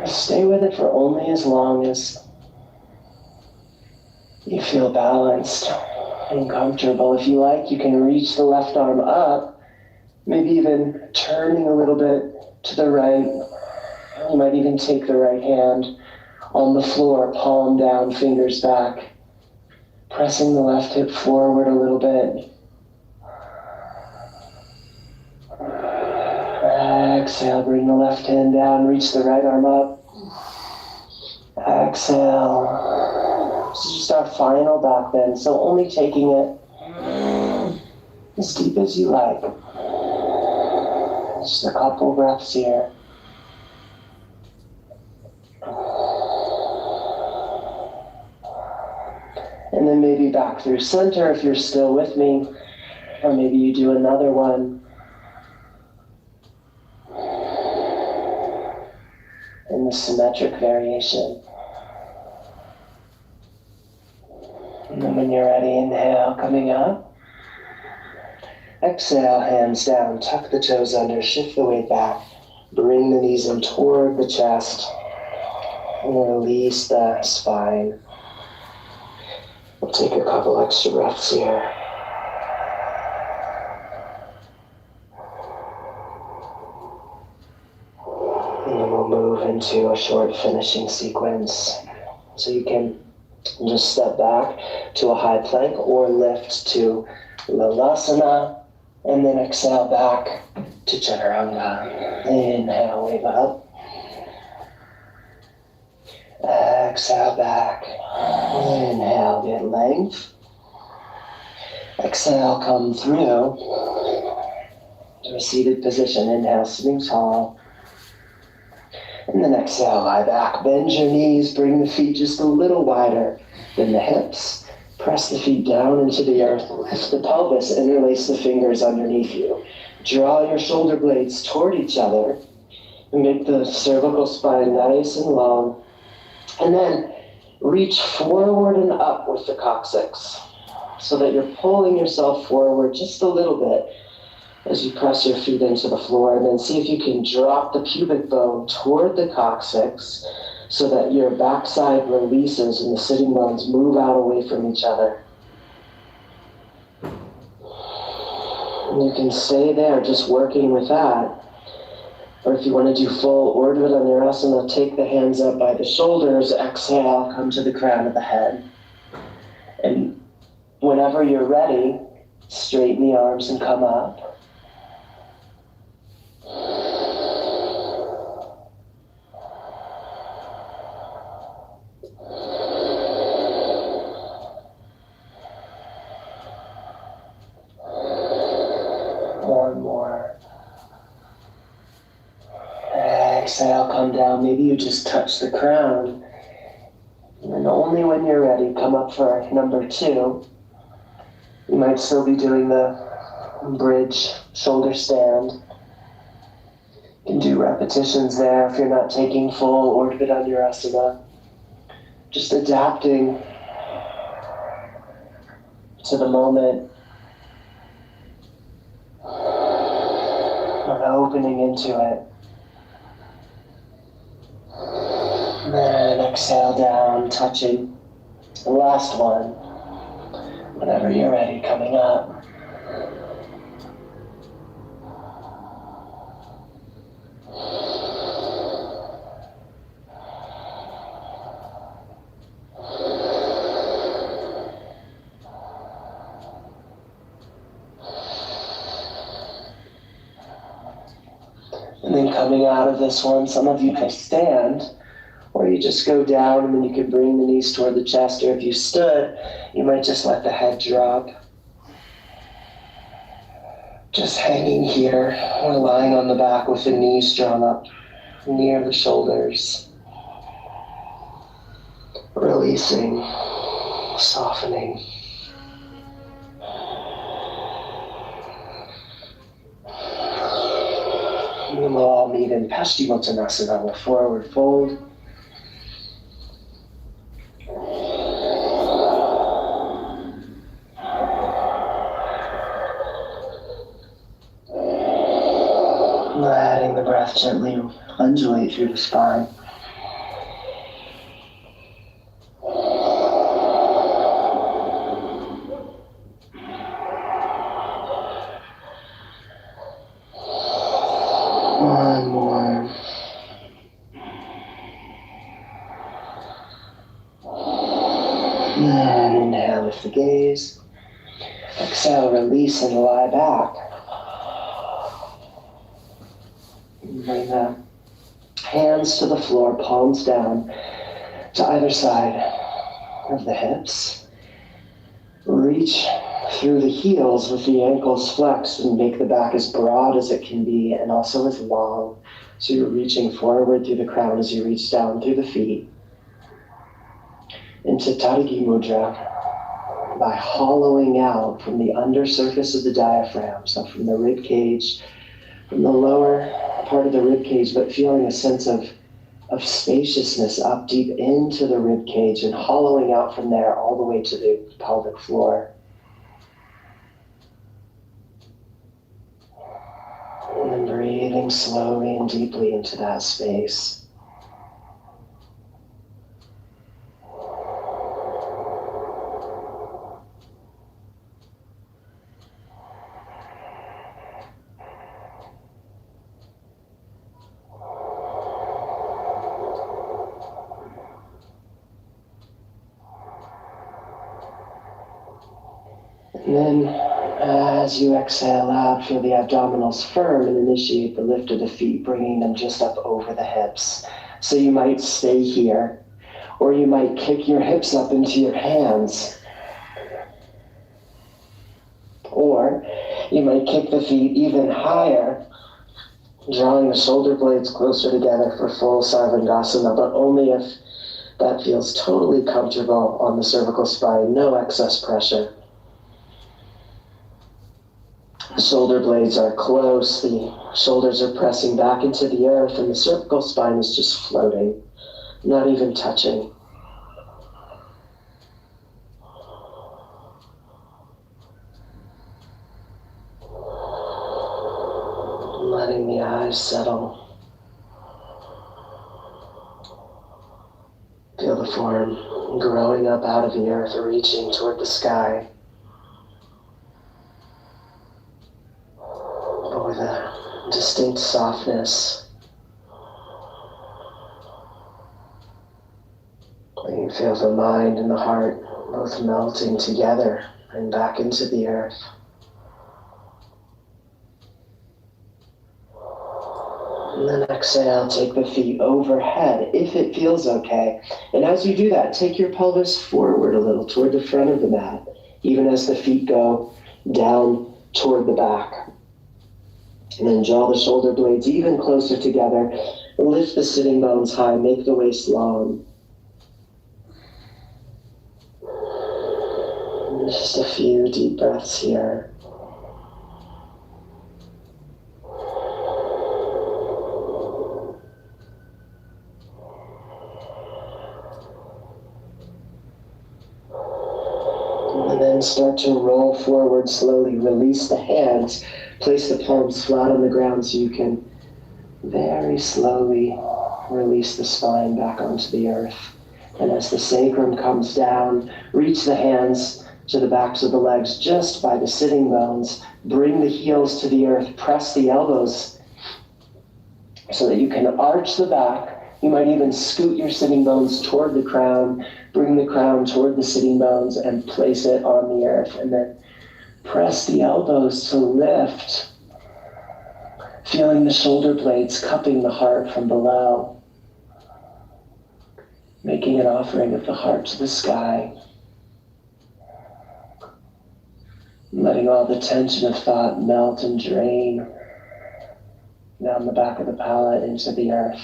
Speaker 1: Stay with it for only as long as you feel balanced and comfortable. If you like, you can reach the left arm up, maybe even turning a little bit to the right. You might even take the right hand on the floor, palm down, fingers back, pressing the left hip forward a little bit. Exhale, bring the left hand down, reach the right arm up. Exhale. This is just our final back bend, so only taking it as deep as you like. Just a couple breaths here. And then maybe back through center if you're still with me. Or maybe you do another one in the symmetric variation. And then when you're ready, inhale, coming up. Exhale, hands down, tuck the toes under, shift the weight back. Bring the knees in toward the chest. And release the spine. We'll take a couple extra breaths here. And then we'll move into a short finishing sequence. So you can just step back to a high plank or lift to Lavasana, and then exhale back to Chaturanga. Inhale, wave up. Exhale back. Inhale, get length. Exhale, come through to a seated position. Inhale, sitting tall. And then exhale, lie back. Bend your knees, bring the feet just a little wider than the hips. Press the feet down into the earth. Lift the pelvis, interlace the fingers underneath you. Draw your shoulder blades toward each other. And make the cervical spine nice and long. And then reach forward and up with the coccyx so that you're pulling yourself forward just a little bit as you press your feet into the floor. And then see if you can drop the pubic bone toward the coccyx so that your backside releases and the sitting bones move out away from each other. And you can stay there just working with that. Or if you want to do full Urdhva Dhanurasana, take the hands up by the shoulders, exhale, come to the crown of the head. And whenever you're ready, straighten the arms and come up. One more. Exhale, come down. Maybe you just touch the crown. And only when you're ready, come up for number 2. You might still be doing the bridge shoulder stand. You can do repetitions there if you're not taking full Urdhva Dhanurasana. Just adapting to the moment. And opening into it. And then exhale down, touching. The last one. Whenever you're ready, coming up. And then coming out of this one, some of you may stand, or you just go down and then you can bring the knees toward the chest, or if you stood, you might just let the head drop. Just hanging here, or lying on the back with the knees drawn up near the shoulders. Releasing, softening. And then we'll all meet in Paschimottanasana, we'll forward fold. Letting the breath gently undulate through the spine. One more. And inhale, lift the gaze. Exhale, release and lie back. Bring the hands to the floor, palms down to either side of the hips. Reach through the heels with the ankles flexed and make the back as broad as it can be and also as long. So you're reaching forward through the crown as you reach down through the feet into Tadagi Mudra. by hollowing out from the undersurface of the diaphragm, so from the rib cage, from the lower part of the rib cage, but feeling a sense of spaciousness up deep into the rib cage and hollowing out from there all the way to the pelvic floor. And then breathing slowly and deeply into that space. And then, as you exhale out, feel the abdominals firm and initiate the lift of the feet, bringing them just up over the hips. So you might stay here, or you might kick your hips up into your hands. Or you might kick the feet even higher, drawing the shoulder blades closer together for full Sarvangasana, but only if that feels totally comfortable on the cervical spine, no excess pressure. The shoulder blades are close, the shoulders are pressing back into the earth, and the cervical spine is just floating, not even touching. Letting the eyes settle. Feel the form growing up out of the earth, reaching toward the sky. With a distinct softness. You can feel the mind and the heart both melting together and back into the earth. And then exhale, take the feet overhead if it feels okay. And as you do that, take your pelvis forward a little toward the front of the mat, even as the feet go down toward the back. And then draw the shoulder blades even closer together. Lift the sitting bones high, make the waist long. And just a few deep breaths here. And then start to roll forward slowly. Release the hands. Place the palms flat on the ground so you can very slowly release the spine back onto the earth. And as the sacrum comes down, reach the hands to the backs of the legs just by the sitting bones. Bring the heels to the earth. Press the elbows so that you can arch the back. You might even scoot your sitting bones toward the crown. Bring the crown toward the sitting bones and place it on the earth. And then press the elbows to lift, feeling the shoulder blades cupping the heart from below, making an offering of the heart to the sky, letting all the tension of thought melt and drain down the back of the palate into the earth.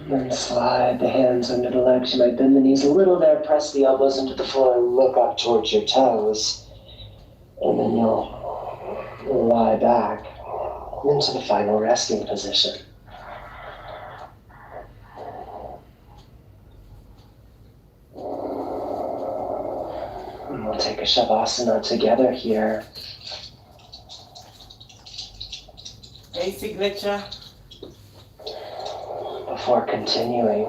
Speaker 1: Then slide the hands under the legs. You might bend the knees a little there, press the elbows into the floor, look up towards your toes. And then you'll lie back into the final resting position. And we'll take a Savasana together here.
Speaker 2: A signature.
Speaker 1: Before continuing,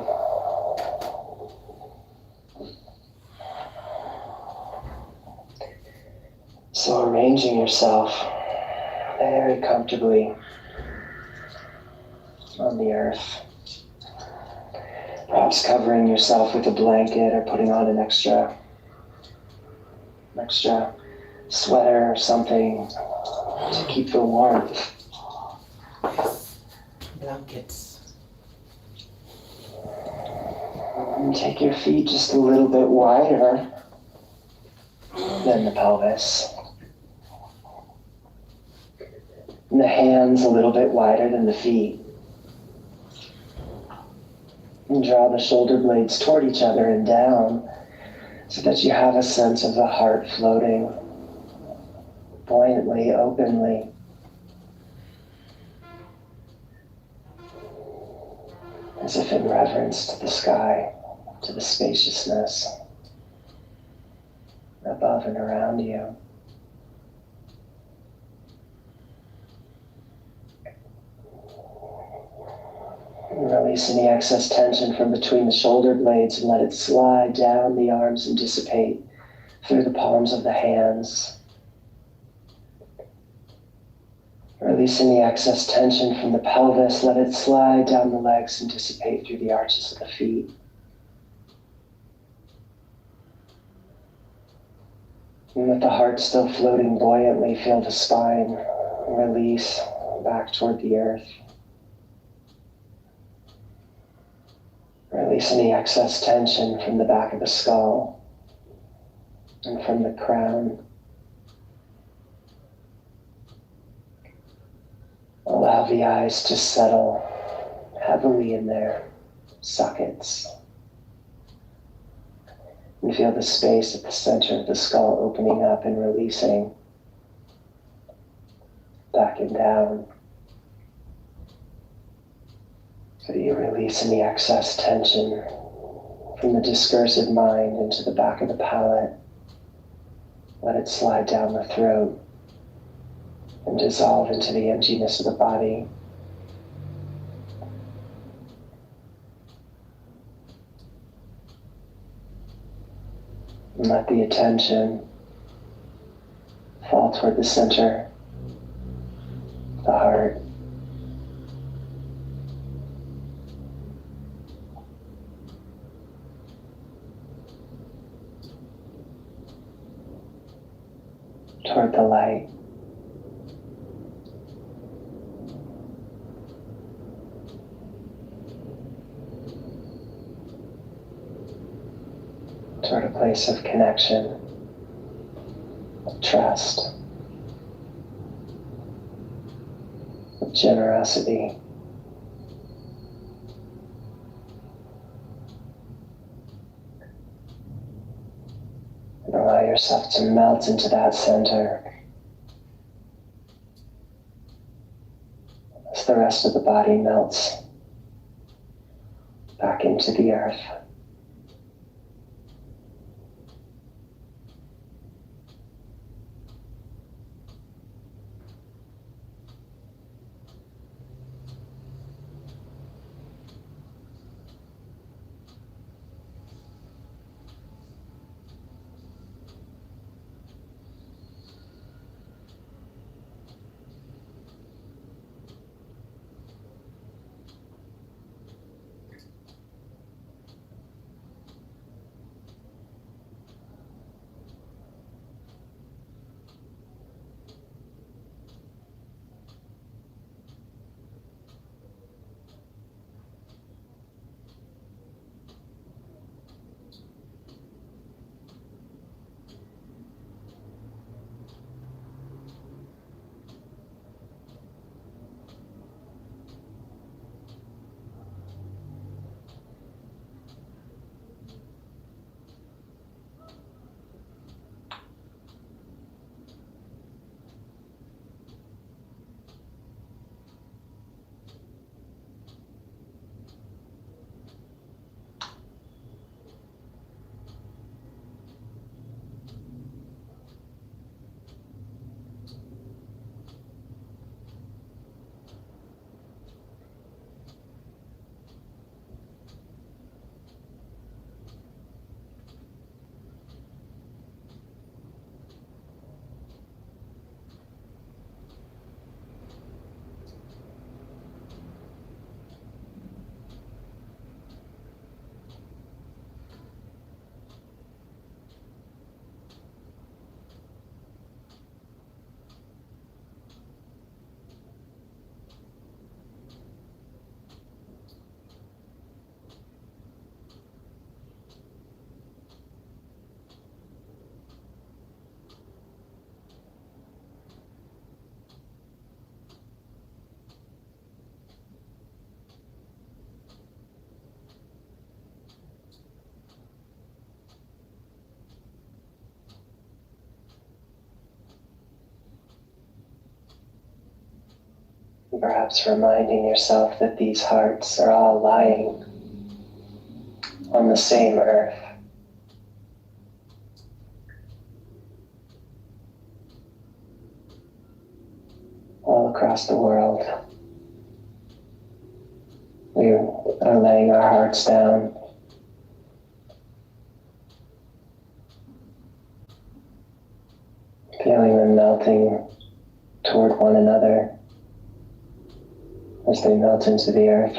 Speaker 1: so arranging yourself very comfortably on the earth, perhaps covering yourself with a blanket or putting on an extra sweater or something to keep the warmth.
Speaker 2: blanket.
Speaker 1: And take your feet just a little bit wider than the pelvis. And the hands a little bit wider than the feet. And draw the shoulder blades toward each other and down so that you have a sense of the heart floating buoyantly, openly. As if in reverence to the sky, to the spaciousness above and around you. And release any excess tension from between the shoulder blades and let it slide down the arms and dissipate through the palms of the hands. Release any excess tension from the pelvis, let it slide down the legs and dissipate through the arches of the feet. And with the heart still floating buoyantly, feel the spine release back toward the earth. Release any excess tension from the back of the skull and from the crown. Allow the eyes to settle heavily in their sockets. And feel the space at the center of the skull opening up and releasing back and down. So you release any excess tension from the discursive mind into the back of the palate. Let it slide down the throat and dissolve into the emptiness of the body. And let the attention fall toward the center, the heart. Toward the light. Toward a place of connection, of trust, of generosity. And allow yourself to melt into that center as the rest of the body melts back into the earth. Perhaps reminding yourself that these hearts are all lying on the same earth. All across the world. We are laying our hearts down. Feeling them melting toward one another as they melt into the earth.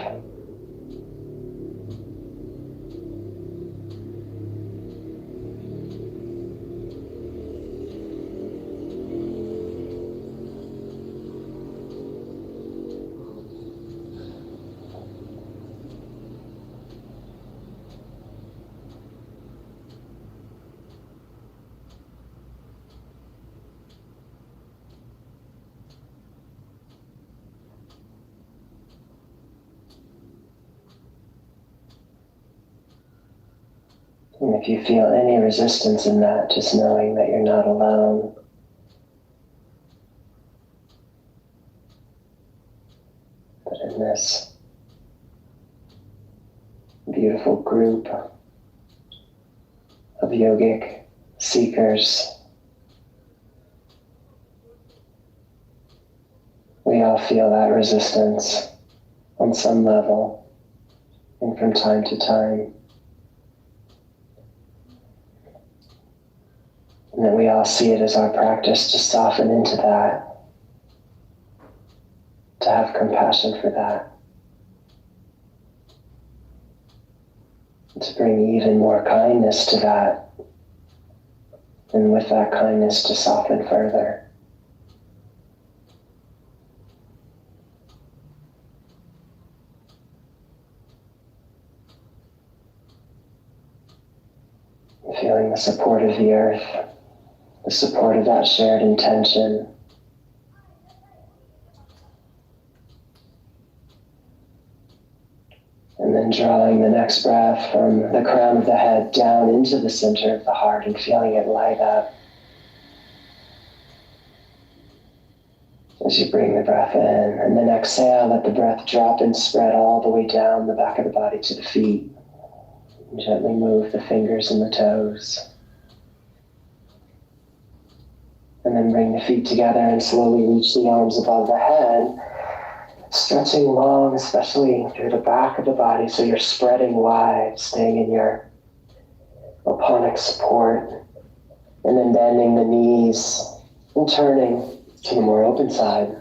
Speaker 1: And if you feel any resistance in that, just knowing that you're not alone. But in this beautiful group of yogic seekers, we all feel that resistance on some level and from time to time. And then we all see it as our practice to soften into that, to have compassion for that, to bring even more kindness to that, and with that kindness to soften further. Feeling the support of the earth, the support of that shared intention. And then drawing the next breath from the crown of the head down into the center of the heart and feeling it light up. As you bring the breath in, and then exhale, let the breath drop and spread all the way down the back of the body to the feet. And gently move the fingers and the toes. And then bring the feet together and slowly reach the arms above the head, stretching long, especially through the back of the body, so you're spreading wide, staying in your oponic support, and then bending the knees and turning to the more open side.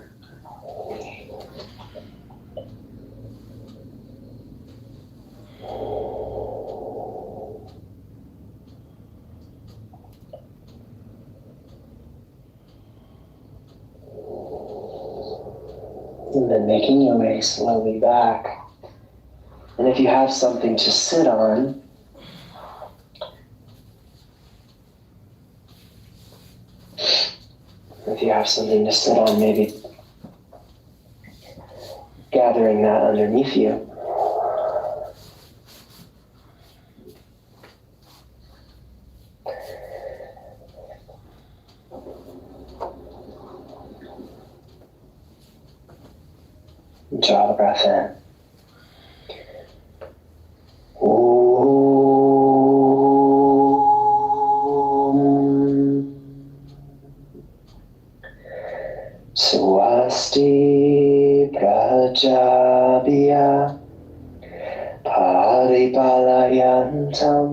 Speaker 1: And then making your way slowly back. And if you have something to sit on, maybe gathering that underneath you. Draw the breath in. Swasti Prajabhya Paripalayantam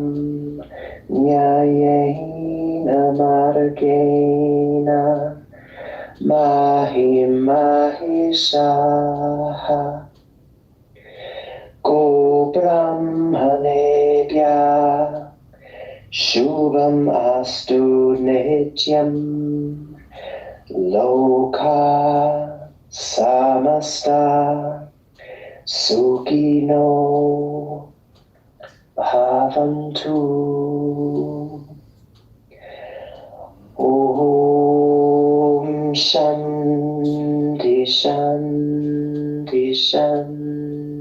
Speaker 1: Nyayena Margena Mahi Mahishaha Go Brahmanebhya Shubham Astu Nityam Loka Samasta Sukhino Bhavantu. Om Shanti Shanti Shanti.